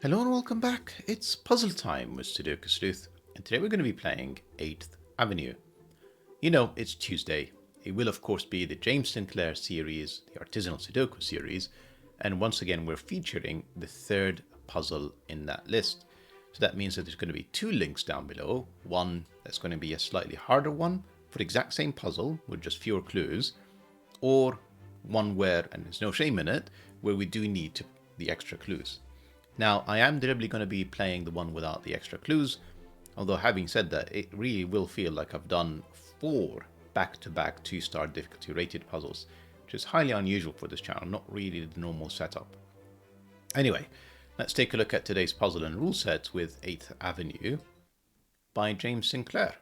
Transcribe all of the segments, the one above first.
Hello and welcome back. It's puzzle time with Sudoku Sleuth, and today we're going to be playing 8th Avenue. You know, it's Tuesday. It will of course be the James Sinclair series, the Artisanal Sudoku series, and once again we're featuring the third puzzle in that list. So that means that there's going to be two links down below. One that's going to be a slightly harder one for the exact same puzzle with just fewer clues, or one where, and there's no shame in it, where we do need the extra clues. Now, I am deliberately going to be playing the one without the extra clues, although having said that, it really will feel like I've done 4 back-to-back 2-star difficulty rated puzzles, which is highly unusual for this channel, not really the normal setup. Anyway, let's take a look at today's puzzle and rule set with 8th Avenue by James Sinclair.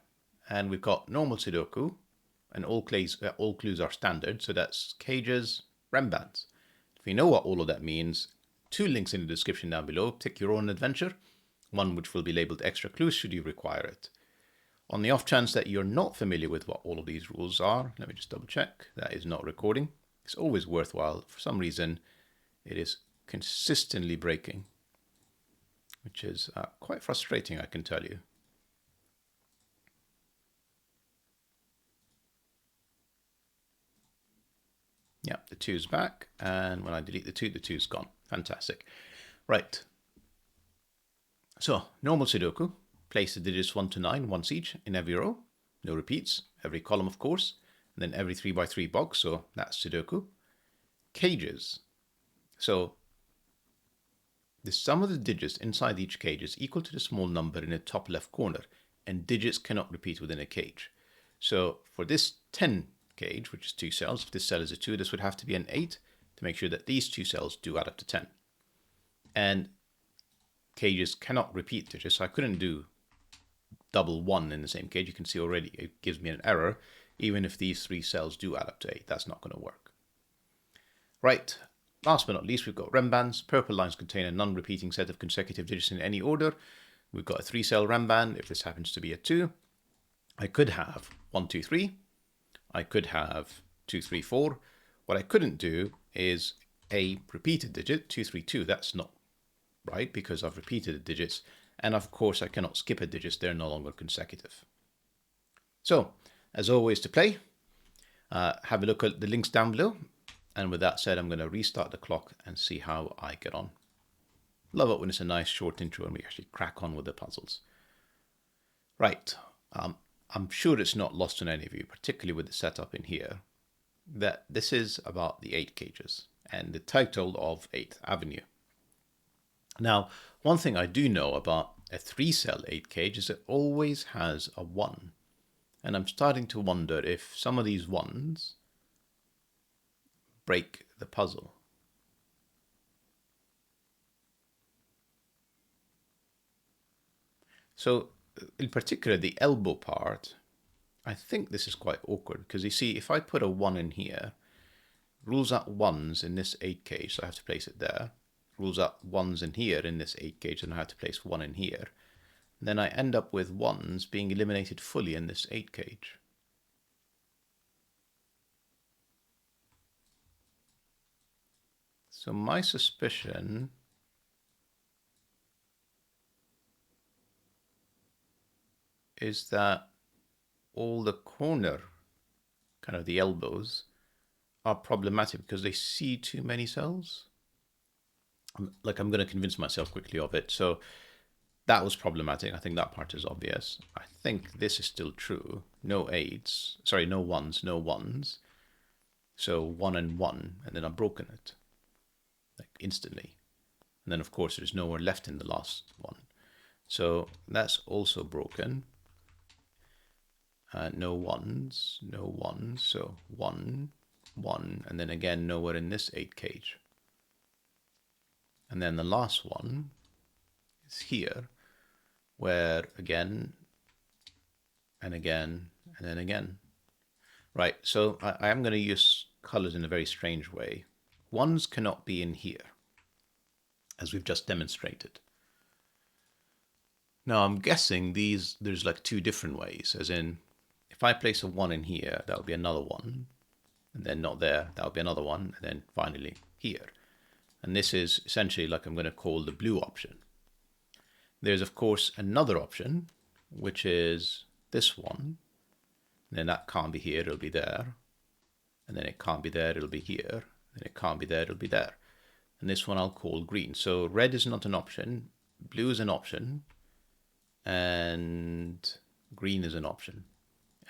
And we've got normal Sudoku, and all clues are standard, so that's cages, Renbans. If you know what all of that means, 2 links in the description down below. Pick your own adventure, one which will be labeled extra clues should you require it. On the off chance that you're not familiar with what all of these rules are, let me just double check. That is not recording. It's always worthwhile. For some reason, it is consistently breaking, which is quite frustrating, I can tell you. Yeah, the 2's back, and when I delete the 2's gone. Fantastic. Right. So, normal Sudoku. Place the digits 1 to 9 once each in every row. No repeats. Every column, of course. And then every 3x3 box, so that's Sudoku. Cages. So, the sum of the digits inside each cage is equal to the small number in the top left corner, and digits cannot repeat within a cage. So, for this 10 cage, which is 2 cells, if this cell is a 2, this would have to be an 8 to make sure that these 2 cells do add up to 10. And cages cannot repeat digits, so I couldn't do double 1 in the same cage. You can see already it gives me an error. Even if these 3 cells do add up to 8, that's not going to work. Right, last but not least, we've got Renbans. Purple lines contain a non-repeating set of consecutive digits in any order. We've got a 3-cell Renban. If this happens to be a 2, I could have 1, 2, 3. I could have 2, 3, 4. What I couldn't do is a repeated digit, 2, 3, 2. That's not right because I've repeated the digits. And of course, I cannot skip a digit. They're no longer consecutive. So, as always to play, have a look at the links down below. And with that said, I'm going to restart the clock and see how I get on. Love it when it's a nice short intro and we actually crack on with the puzzles. Right. I'm sure it's not lost on any of you, particularly with the setup in here, that this is about the 8 cages and the title of 8th Avenue. Now, one thing I do know about a 3-cell 8 cage is it always has a 1. And I'm starting to wonder if some of these 1s break the puzzle. So, in particular, the elbow part, I think this is quite awkward because you see, if I put a 1 in here, rules out 1s in this 8 cage, so I have to place it there. Rules out 1s in here in this 8 cage, and I have to place 1 in here. And then I end up with 1s being eliminated fully in this 8 cage. So my suspicion is that all the corner, kind of the elbows, are problematic because they see too many cells. I'm going to convince myself quickly of it. So that was problematic. I think that part is obvious. I think this is still true. No 8s. Sorry, no 1s, no 1s. So 1 and 1, and then I've broken it. Like instantly. And then of course there's nowhere left in the last one. So that's also broken. No 1s, no 1s, so 1, 1, and then again nowhere in this 8 cage. And then the last one is here, where again, and again, and then again. Right, so I am going to use colors in a very strange way. 1s cannot be in here, as we've just demonstrated. Now I'm guessing there's like 2 different ways, as in, if I place a 1 in here, that would be another 1, and then not there, that would be another 1, and then finally here. And this is essentially like I'm going to call the blue option. There's, of course, another option, which is this one. And then that can't be here, it'll be there. And then it can't be there, it'll be here. And it can't be there, it'll be there. And this one I'll call green. So red is not an option, blue is an option, and green is an option.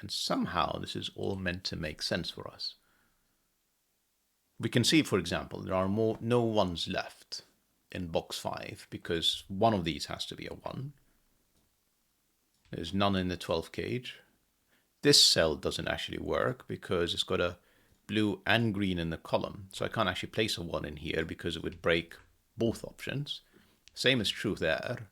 And somehow this is all meant to make sense for us. We can see, for example, there are no ones left in box 5 because one of these has to be a 1. There's none in the 12 cage. This cell doesn't actually work because it's got a blue and green in the column. So I can't actually place a 1 in here because it would break both options. Same is true there.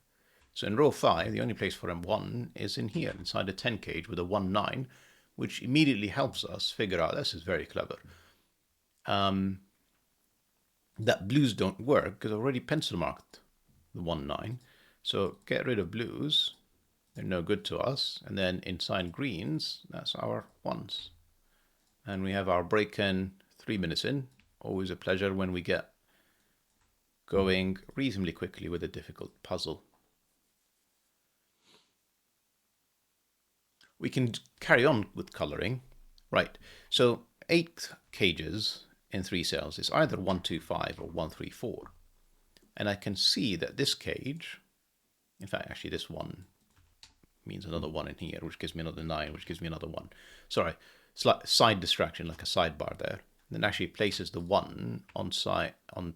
So in row 5, the only place for a 1 is in here, inside the 10 cage with a 1, 9, which immediately helps us figure out, this is very clever, that blues don't work because I've already pencil marked the 1, 9. So get rid of blues, they're no good to us. And then inside greens, that's our 1s. And we have our break-in 3 minutes in. Always a pleasure when we get going reasonably quickly with a difficult puzzle. We can carry on with coloring. Right, so 8 cages in 3 cells is either 1, 2, 5 or 1, 3, 4. And I can see that this cage, in fact, actually this one means another 1 in here, which gives me another 9, which gives me another 1. Sorry, side distraction, like a sidebar there. Then actually places the 1 on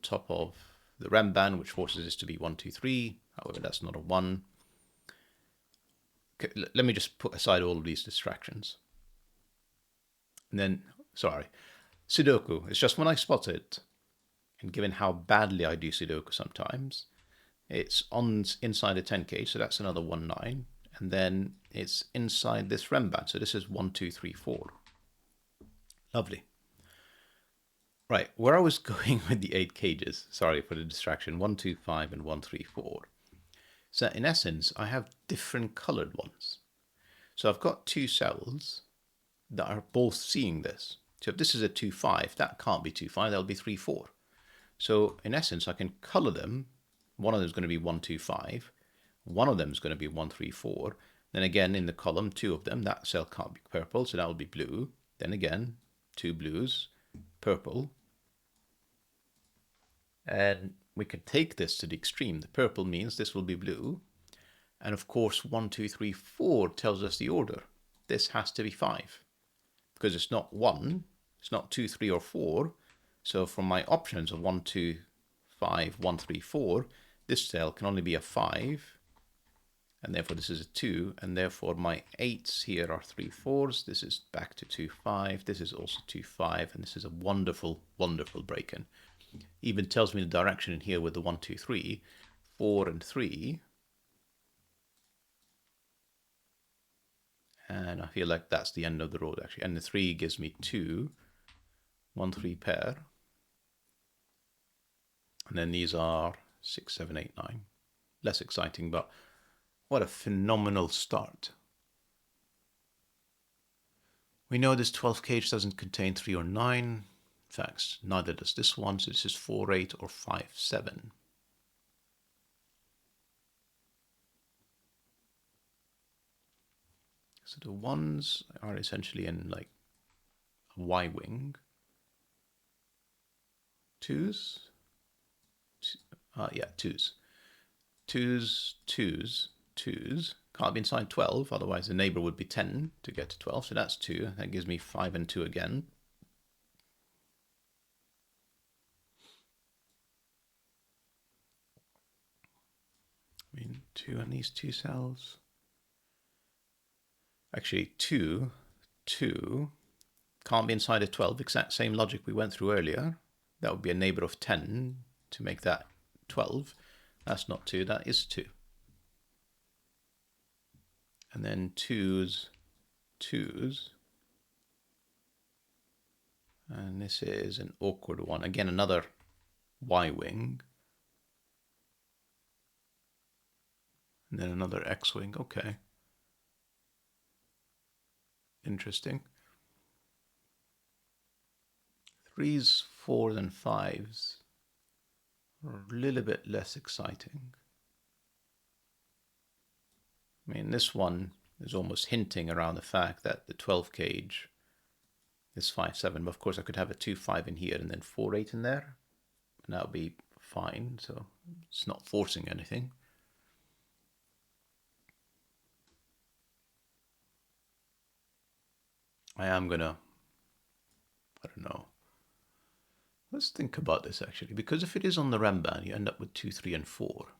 top of the Renban, which forces this to be 1, 2, 3. However, that's not a 1. Okay, let me just put aside all of these distractions. And then, sorry, Sudoku. It's just when I spot it, and given how badly I do Sudoku sometimes, it's inside a 10 cage, so that's another 1, 9. And then it's inside this Renban, so this is 1, 2, 3, 4. Lovely. Right, where I was going with the 8 cages, sorry for the distraction, 1, 2, 5 and 1, 3, 4. So in essence, I have different colored ones. So I've got 2 cells that are both seeing this. So if this is a 2, 5, that can't be 2, 5, that'll be 3, 4. So in essence, I can color them. One of them is going to be 1, 2, 5. One of them is going to be 1, 3, 4. Then again, in the column, 2 of them, that cell can't be purple, so that will be blue. Then again, 2 blues, purple. And we can take this to the extreme. The purple means this will be blue. And of course, 1, 2, 3, 4 tells us the order. This has to be 5 because it's not 1, it's not 2, 3, or 4. So from my options of 1, 2, 5, 1, 3, 4, this cell can only be a 5. And therefore this is a 2. And therefore my 8s here are 3, 4s. This is back to 2, 5. This is also 2, 5. And this is a wonderful, wonderful break-in. Even tells me the direction in here with the 1, 2, 3, 4 and 3. And I feel like that's the end of the road actually. And the 3 gives me 2, 1, 3 pair. And then these are 6, 7, 8, 9. Less exciting, but what a phenomenal start. We know this 12 cage doesn't contain 3 or 9. In fact, neither does this one, so this is 4, 8 or 5, 7. So the ones are essentially in like a Y-wing. 2s? Yeah, 2s. 2s, 2s, 2s. Can't be inside 12, otherwise the neighbor would be 10 to get to 12, so that's 2. That gives me 5 and 2 again. I mean, 2 on these 2 cells. Actually, 2, 2 can't be inside of 12, exact same logic we went through earlier. That would be a neighbor of 10 to make that 12. That's not 2, that is 2. And then 2s, 2s. And this is an awkward one. Again, another Y-wing. And then another X-wing, okay. Interesting. 3s, 4s, and 5s are a little bit less exciting. I mean, this one is almost hinting around the fact that the 12 gauge is 5/7, but of course I could have a 2/5 in here and then 4/8 in there, and that would be fine, so it's not forcing anything. I am gonna, I don't know. Let's think about this actually, because if it is on the Renban, you end up with 2, 3, and 4.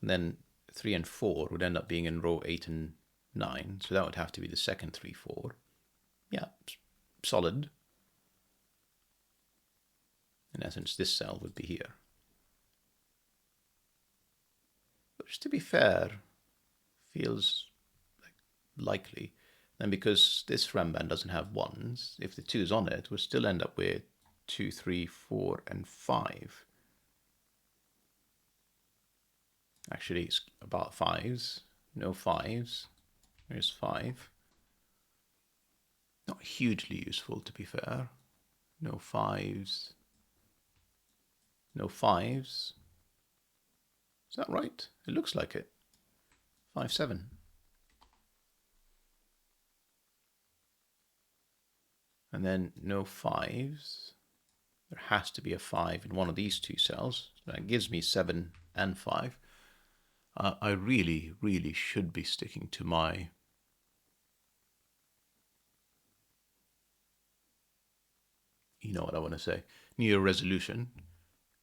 And then 3 and 4 would end up being in row 8 and 9, so that would have to be the second 3, 4. Yeah, solid. In essence, this cell would be here. Which, to be fair, feels likely. Then because this Renban doesn't have 1s, if the 2 is on it, we'll still end up with 2, 3, 4, and 5. Actually, it's about 5s. No 5s. There's 5. Not hugely useful, to be fair. No 5s. No 5s. Is that right? It looks like it. 5, 7. And then no 5s. There has to be a 5 in one of these two cells. So that gives me 7 and 5. I really, really should be sticking to my you know what I want to say, New Year resolution,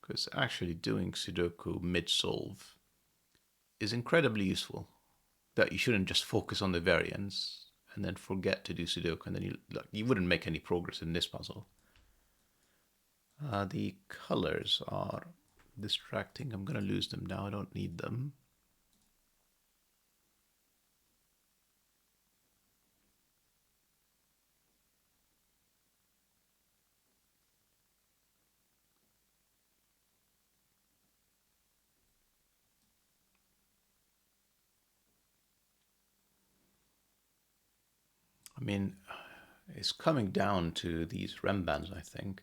because actually doing Sudoku mid-solve is incredibly useful. That you shouldn't just focus on the variance and then forget to do Sudoku, and then you wouldn't make any progress in this puzzle. The colors are distracting. I'm going to lose them now. I don't need them. I mean, it's coming down to these Renbans, I think.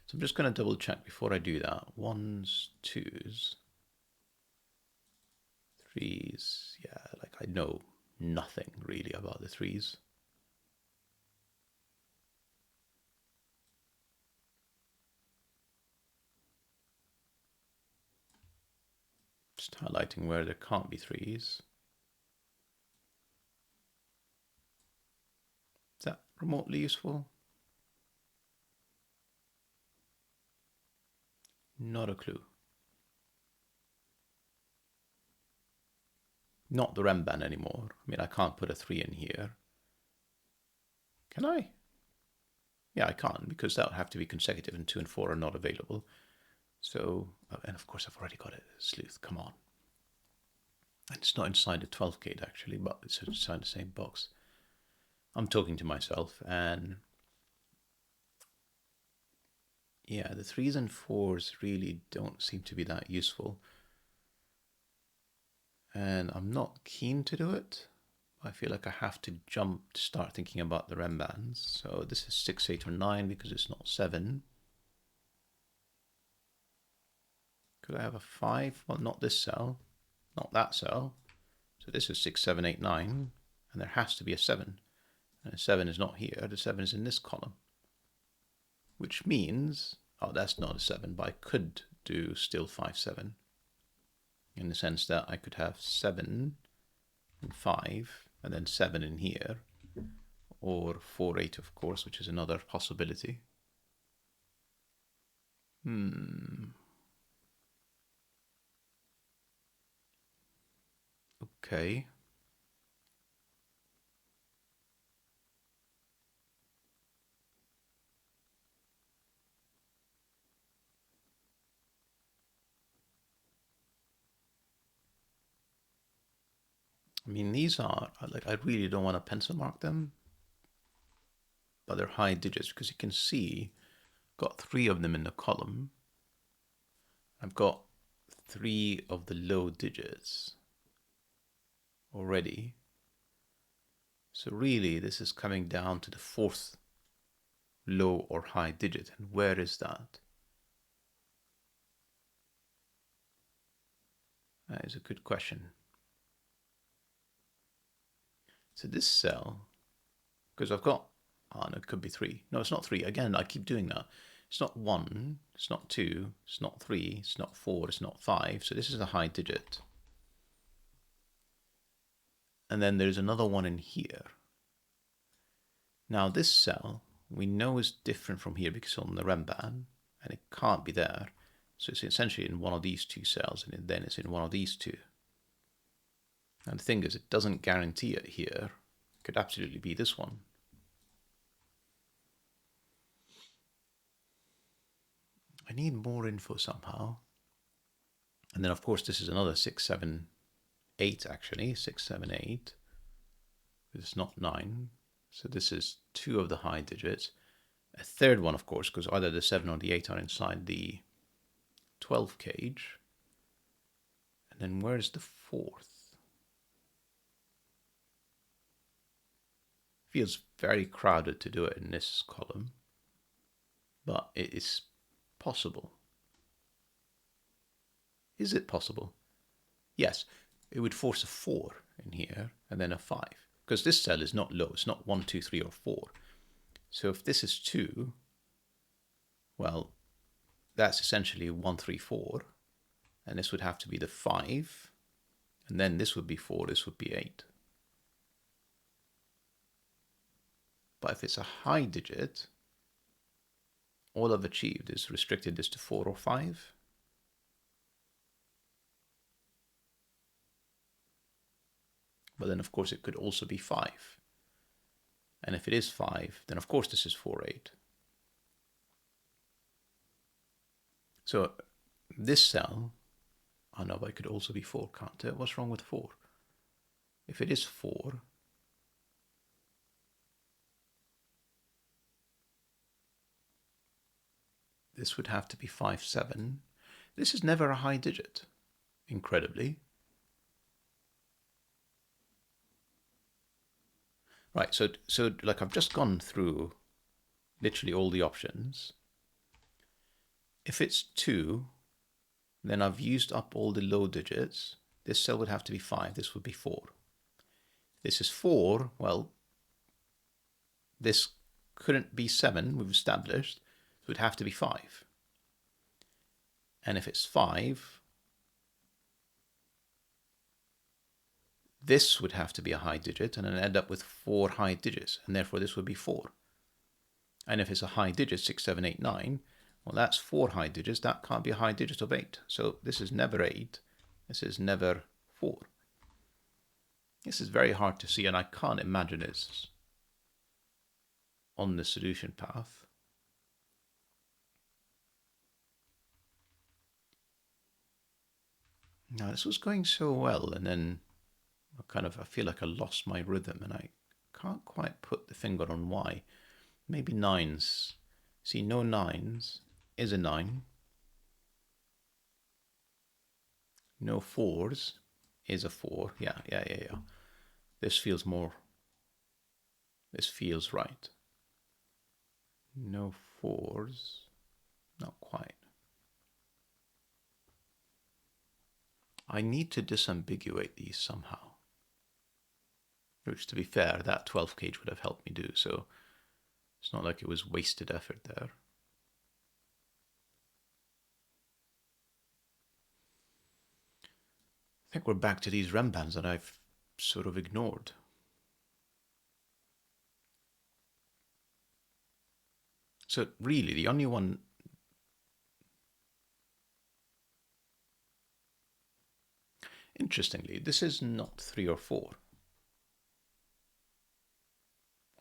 So I'm just going to double check before I do that. 1s, 2s, 3s. Yeah, like I know nothing really about the 3s. Just highlighting where there can't be 3s. Is that remotely useful? Not a clue. Not the Renban anymore. I mean, I can't put a 3 in here. Can I? Yeah, I can't, because that would have to be consecutive, and 2 and 4 are not available. So, and of course I've already got it. Sleuth, come on. And it's not inside the 12 gate actually, but it's inside the same box. I'm talking to myself, and yeah, the 3s and 4s really don't seem to be that useful. And I'm not keen to do it. I feel like I have to jump to start thinking about the Renbans. So this is 6, 8, or 9 because it's not 7. Could I have a 5? Well, not this cell, not that cell. So this is 6, 7, 8, 9, and there has to be a 7. And a 7 is not here, the 7 is in this column. Which means, oh, that's not a 7, but I could do still 5, 7. In the sense that I could have 7 and 5, and then 7 in here, or 4, 8, of course, which is another possibility. Okay. I mean, these are, like, I really don't want to pencil mark them, but they're high digits because you can see I've got 3 of them in the column. I've got 3 of the low digits already. So really, this is coming down to the 4th low or high digit. And where is that? That is a good question. So this cell, because I've got, oh no, it could be 3. No, it's not 3. Again, I keep doing that. It's not 1, it's not 2, it's not 3, it's not 4, it's not 5. So this is a high digit. And then there's another one in here. Now this cell, we know is different from here because it's on the Renban, and it can't be there. So it's essentially in one of these two cells, and then it's in one of these two. And the thing is, it doesn't guarantee it here. It could absolutely be this one. I need more info somehow. And then, of course, this is another 6, 7, 8, actually. 6, 7, 8. It's not 9. So this is 2 of the high digits. A third one, of course, because either the 7 or the 8 are inside the 12 cage. And then where's the 4th? Feels very crowded to do it in this column, but it is possible. Is it possible? Yes, it would force a 4 in here and then a 5, because this cell is not low. It's not 1, 2, 3, or 4. So if this is 2, well, that's essentially 1, 3, 4, and this would have to be the 5, and then this would be 4, this would be 8. But if it's a high digit, all I've achieved is restricted this to 4 or 5. But then, of course, it could also be 5. And if it is 5, then, of course, this is 4, 8. So this cell, oh no, but it could also be 4, can't it? What's wrong with 4? If it is 4, this would have to be 5, 7. This is never a high digit, incredibly. Right, so like I've just gone through literally all the options. If it's 2, then I've used up all the low digits. This cell would have to be 5, this would be 4. This is 4, well, this couldn't be 7, we've established, so it would have to be 5. And if it's 5, this would have to be a high digit, and then end up with 4 high digits, and therefore this would be 4. And if it's a high digit, 6, 7, 8, 9, well, that's 4 high digits. That can't be a high digit of 8. So this is never 8. This is never 4. This is very hard to see, and I can't imagine it's on the solution path. Now, this was going so well, and then I feel like I lost my rhythm, and I can't quite put the finger on why. Maybe 9s. See, no 9s is a 9. No 4s is a 4. Yeah. This feels right. No 4s, not quite. I need to disambiguate these somehow. Which, to be fair, that 12 cage would have helped me do, so it's not like it was wasted effort there. I think we're back to these Renbans that I've sort of ignored. So really, the only one... Interestingly, this is not 3 or 4.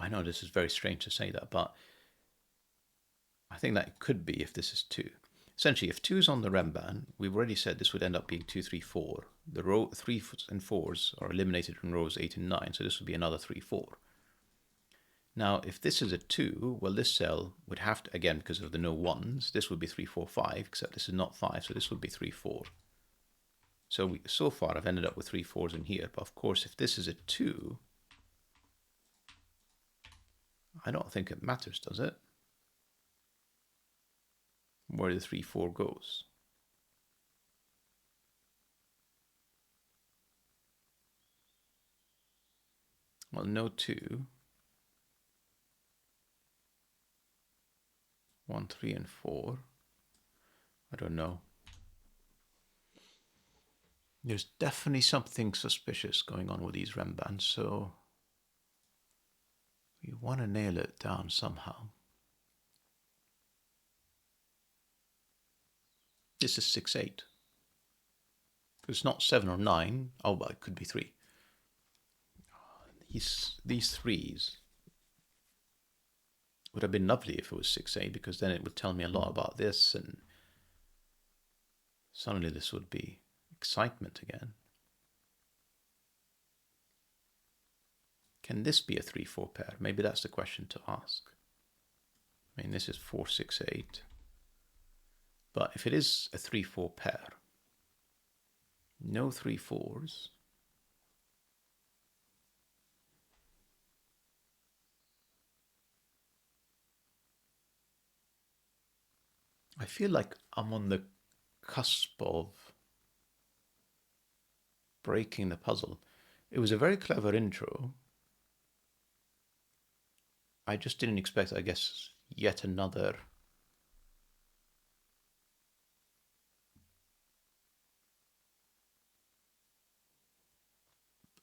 I know this is very strange to say that, but I think that it could be if this is 2. Essentially, if 2 is on the Renban, we've already said this would end up being 2, 3, 4. The row 3 and 4s are eliminated from rows 8 and 9, so this would be another 3, 4. Now, if this is a 2, well, this cell would have to, again, because of the no 1s, this would be 3, 4, 5, except this is not 5, so this would be 3, 4. So far, I've ended up with 3, 4s in here, but of course, if this is a 2, I don't think it matters, does it? Where the 3, 4 goes. Well, no 2. 1, 3, and 4. I don't know. There's definitely something suspicious going on with these Renbans, so we want to nail it down somehow. This is 6, 8. It's not 7 or 9. Oh, well, it could be 3. These threes would have been lovely if it was 6, 8, because then it would tell me a lot about this, and suddenly this would be excitement again. Can this be a 3, 4 pair? Maybe that's the question to ask. I mean, this is 4, 6, 8. But if it is a 3, 4 pair, no 3, 4s. I feel like I'm on the cusp of breaking the puzzle. It was a very clever intro. I just didn't expect, I guess, yet another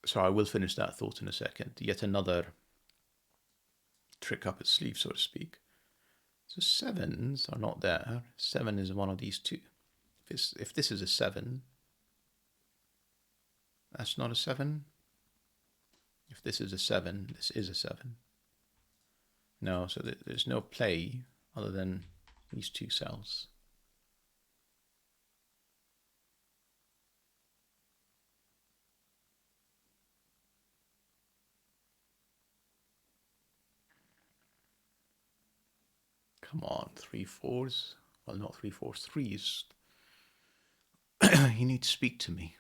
so I will finish that thought in a second. Yet another trick up its sleeve, so to speak. So 7s are not there. 7 is one of these two. If this is a 7, that's not a 7. If this is a 7, this is a 7. No, so there's no play other than these two cells. Come on, 3, 4s. Well, not 3, 4s, 3s. You need to speak to me.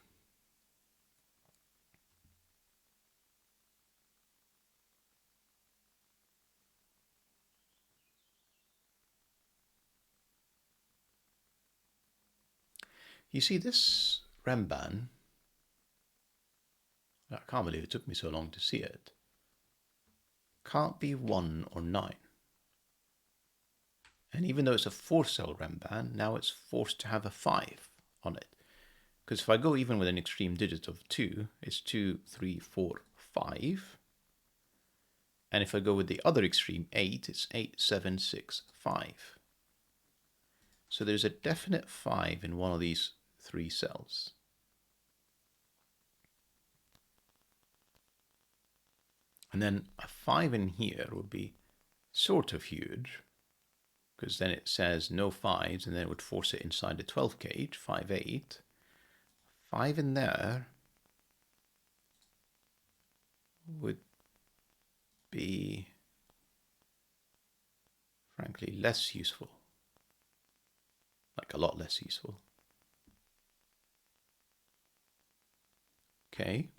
You see, this Renban, I can't believe it took me so long to see it, can't be 1 or 9. And even though it's a 4-cell Renban, now it's forced to have a 5 on it. Because if I go even with an extreme digit of 2, it's 2, 3, 4, 5. And if I go with the other extreme, 8, it's 8, 7, 6, 5. So there's a definite 5 in one of these 3 cells. And then a 5 in here would be sort of huge, because then it says no 5s, and then it would force it inside the 12 cage, 5, 8. 5 in there would be, frankly, less useful. Like a lot less useful. Okay.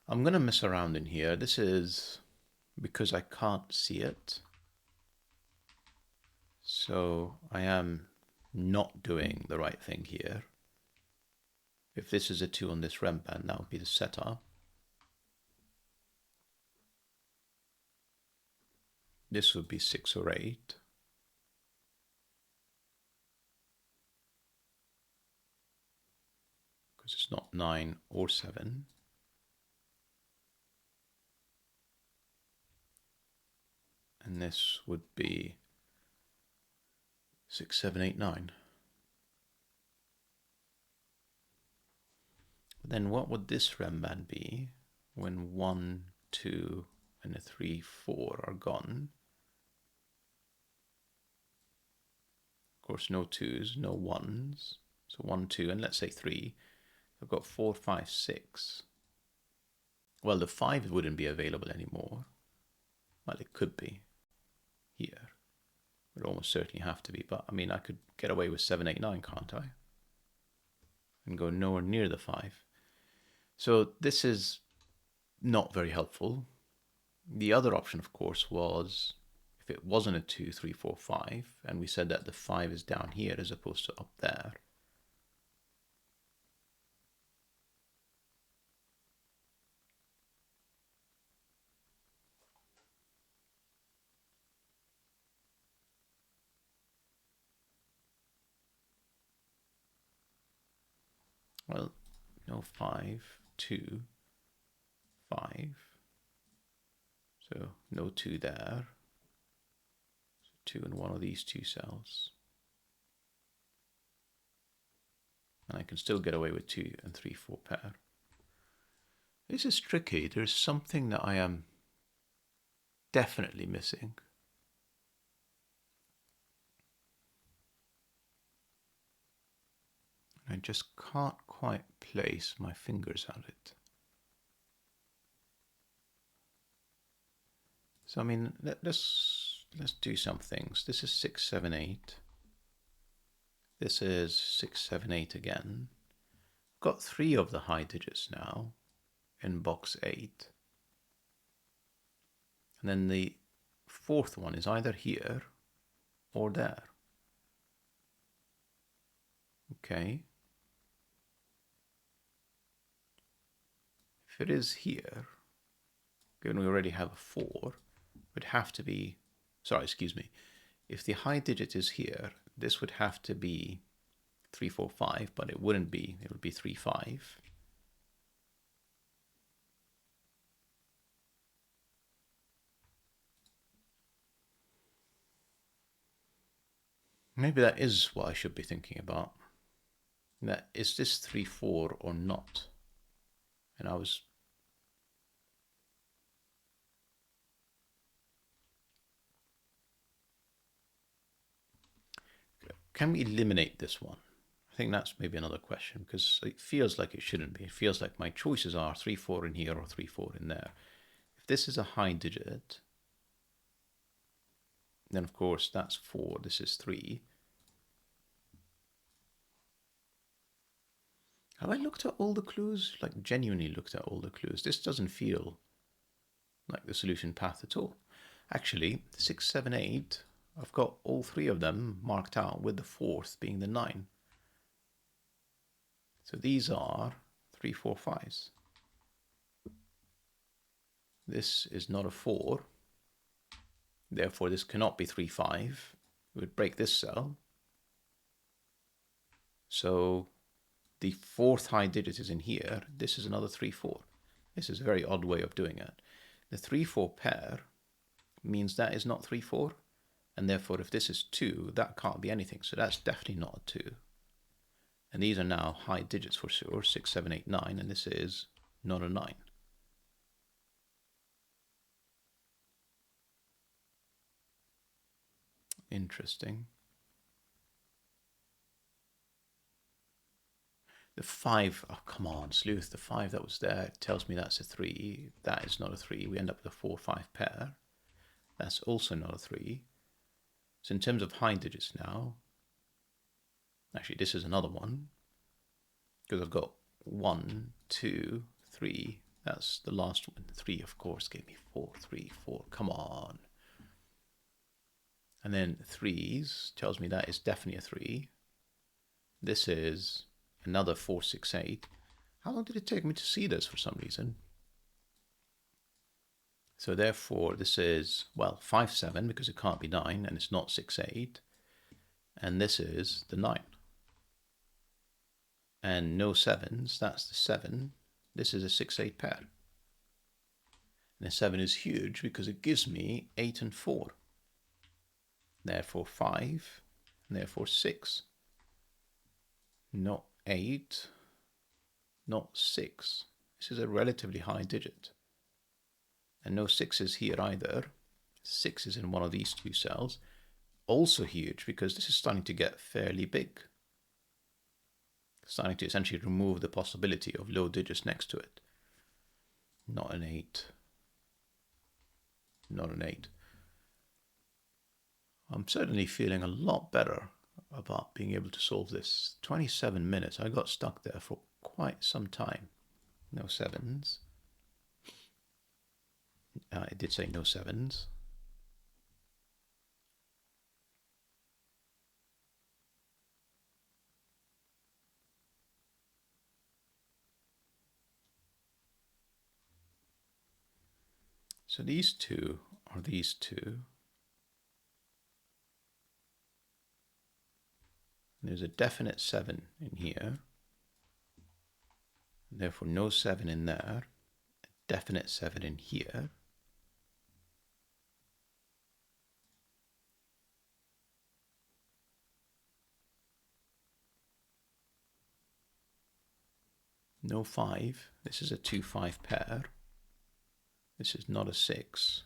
I'm going to mess around in here. This is because I can't see it. So I am not doing the right thing here. If this is a 2 on this Renban, that would be the setup. This would be 6 or 8. Because it's not 9 or 7. And this would be 6, 7, 8, 9. Then what would this Renban be when 1, 2, and a 3, 4 are gone? Of course, no 2s, no 1s. So 1, 2, and let's say 3. I've got 4, 5, 6. Well, the 5 wouldn't be available anymore. Well, it could be here. It would almost certainly have to be. But, I mean, I could get away with 7, 8, 9, can't I? and go nowhere near the 5. So this is not very helpful. The other option, of course, was if it wasn't a 2, 3, 4, 5, and we said that the 5 is down here as opposed to up there. Well, no 5, 2, 5. So no 2 there. So 2 in one of these two cells. And I can still get away with 2 and 3, 4 pair. This is tricky. There's something that I am definitely missing. I just can't quite place my fingers on it. So I mean, let's do some things. This is 6, 7, 8. This is 6, 7, 8 again. Got 3 of the high digits now in box 8. And then the 4th one is either here or there. Okay. If it is here, given we already have a 4, it would have to be, sorry, excuse me. If the high digit is here, this would have to be 3, 4, 5, but it wouldn't be. It would be 3, 5. Maybe that is what I should be thinking about. That is this 3, 4 or not? And I was... Can we eliminate this one? I think that's maybe another question, because it feels like it shouldn't be. It feels like my choices are 3, 4 in here or 3, 4 in there. If this is a high digit, then of course that's 4, this is 3. Have I looked at all the clues? Like genuinely looked at all the clues. This doesn't feel like the solution path at all. Actually, 6, 7, 8, I've got all 3 of them marked out with the 4th being the 9. So these are 3, 4, 5s. This is not a 4. Therefore, this cannot be 3, 5. It would break this cell. So the 4th high digit is in here. This is another 3, 4. This is a very odd way of doing it. The 3, 4 pair means that is not 3, 4. And therefore, if this is 2, that can't be anything. So that's definitely not a 2. And these are now high digits for sure. 6, 7, 8, 9. And this is not a 9. Interesting. The 5, oh come on, Sleuth, the 5 that was there tells me that's a 3. That is not a 3. We end up with a 4, 5 pair. That's also not a 3. So in terms of high digits now, actually this is another one, because I've got 1, 2, 3. That's the last one. 3, of course, gave me 4, 3, 4. Come on. And then 3s tells me that is definitely a 3. This is another 4, 6, 8. How long did it take me to see this for some reason? So therefore, this is, well, 5, 7, because it can't be 9, and it's not 6, 8. And this is the 9. And no 7s, that's the 7. This is a 6, 8 pair. And the 7 is huge because it gives me 8 and 4. Therefore 5, and therefore 6. Not 8, not 6. This is a relatively high digit. And no 6s here either. 6 is in one of these two cells. Also huge because this is starting to get fairly big. Starting to essentially remove the possibility of low digits next to it. Not an 8. Not an 8. I'm certainly feeling a lot better about being able to solve this. 27 minutes. I got stuck there for quite some time. No sevens. I did say no sevens. So these two are these two. There's a definite 7 in here. Therefore, no 7 in there. A definite 7 in here. No 5. This is a 2-5 pair. This is not a 6.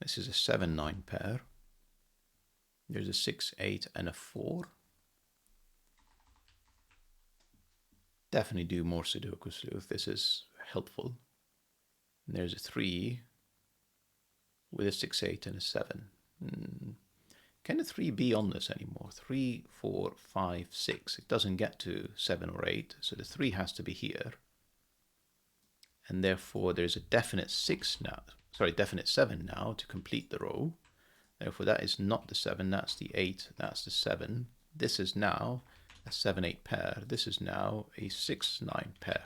This is a 7-9 pair. There's a 6-8 and a 4. Definitely do more Sudoku Sleuth. This is helpful. And there's a 3 with a 6-8 and a 7. Can the 3 be on this anymore? 3, 4, 5, 6. It doesn't get to 7 or 8, so the 3 has to be here. And therefore there's a definite 6 now. Sorry, definite 7 now to complete the row. Therefore that is not the 7, that's the 8, that's the 7. This is now a 7-8 pair. This is now a 6-9 pair.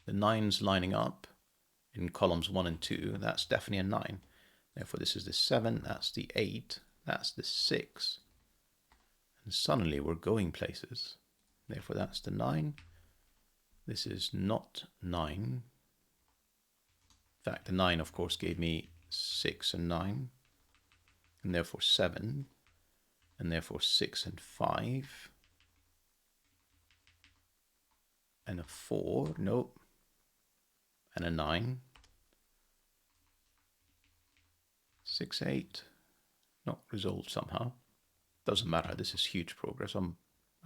The 9's lining up in columns 1 and 2. That's definitely a 9. Therefore this is the 7, that's the 8, that's the 6. And suddenly we're going places. Therefore that's the 9. This is not 9. In fact, the 9 of course gave me 6 and 9. And therefore 7. And therefore 6 and 5. And a 4, nope. And a 9. 6, 8, not resolved somehow. Doesn't matter, this is huge progress. I'm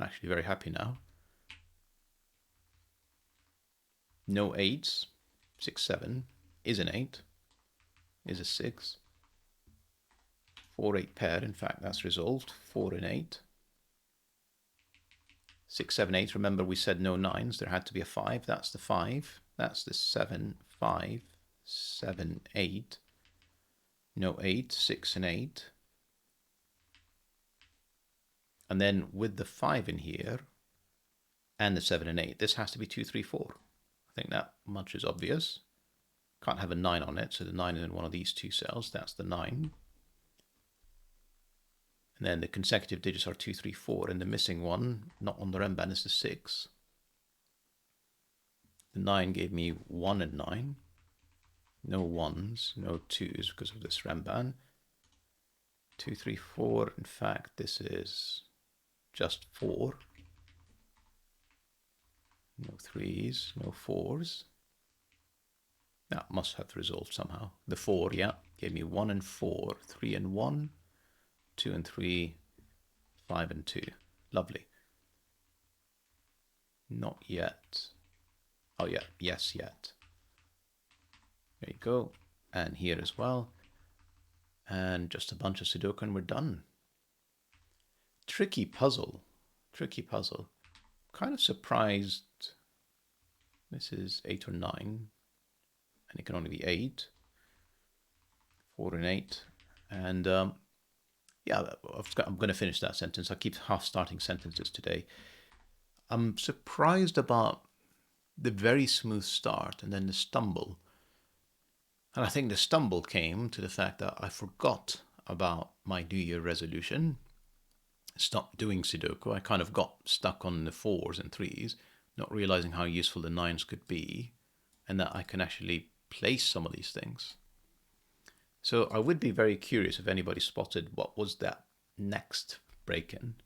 actually very happy now. No 8s. 6, 7 is an 8, is a 6. 4, 8 pair, in fact that's resolved. 4 and 8. 6, 7, 8, remember we said no 9s, there had to be a 5, that's the 5. That's the 7, 5, 7, 8. No 8, 6 and 8. And then with the 5 in here and the 7 and 8, this has to be 2, 3, 4. I think that much is obvious. Can't have a 9 on it, so the 9 is in one of these two cells. That's the 9. And then the consecutive digits are 2, 3, 4, and the missing one, not on the Renban, is the 6. The 9 gave me 1 and 9. No 1s, no 2s because of this Renban. 2, 3, 4. In fact, this is just 4. No 3s, no 4s. That must have resolved somehow. The 4, yeah, gave me 1 and 4, 3 and 1, 2 and 3, 5 and 2. Lovely. Not yet. Oh yeah, yes, yet. There you go. And here as well. And just a bunch of Sudoku and we're done. Tricky puzzle. Tricky puzzle. Kind of surprised. This is 8 or 9. And it can only be 8. 4 and 8. And yeah, I'm going to finish that sentence. I keep half starting sentences today. I'm surprised about the very smooth start and then the stumble. And I think the stumble came to the fact that I forgot about my New Year resolution. Stopped doing Sudoku. I kind of got stuck on the 4s and 3s, not realizing how useful the 9s could be, and that I can actually place some of these things. So I would be very curious if anybody spotted what was that next break-in.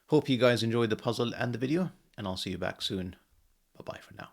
Hope you guys enjoyed the puzzle and the video, and I'll see you back soon. Bye-bye for now.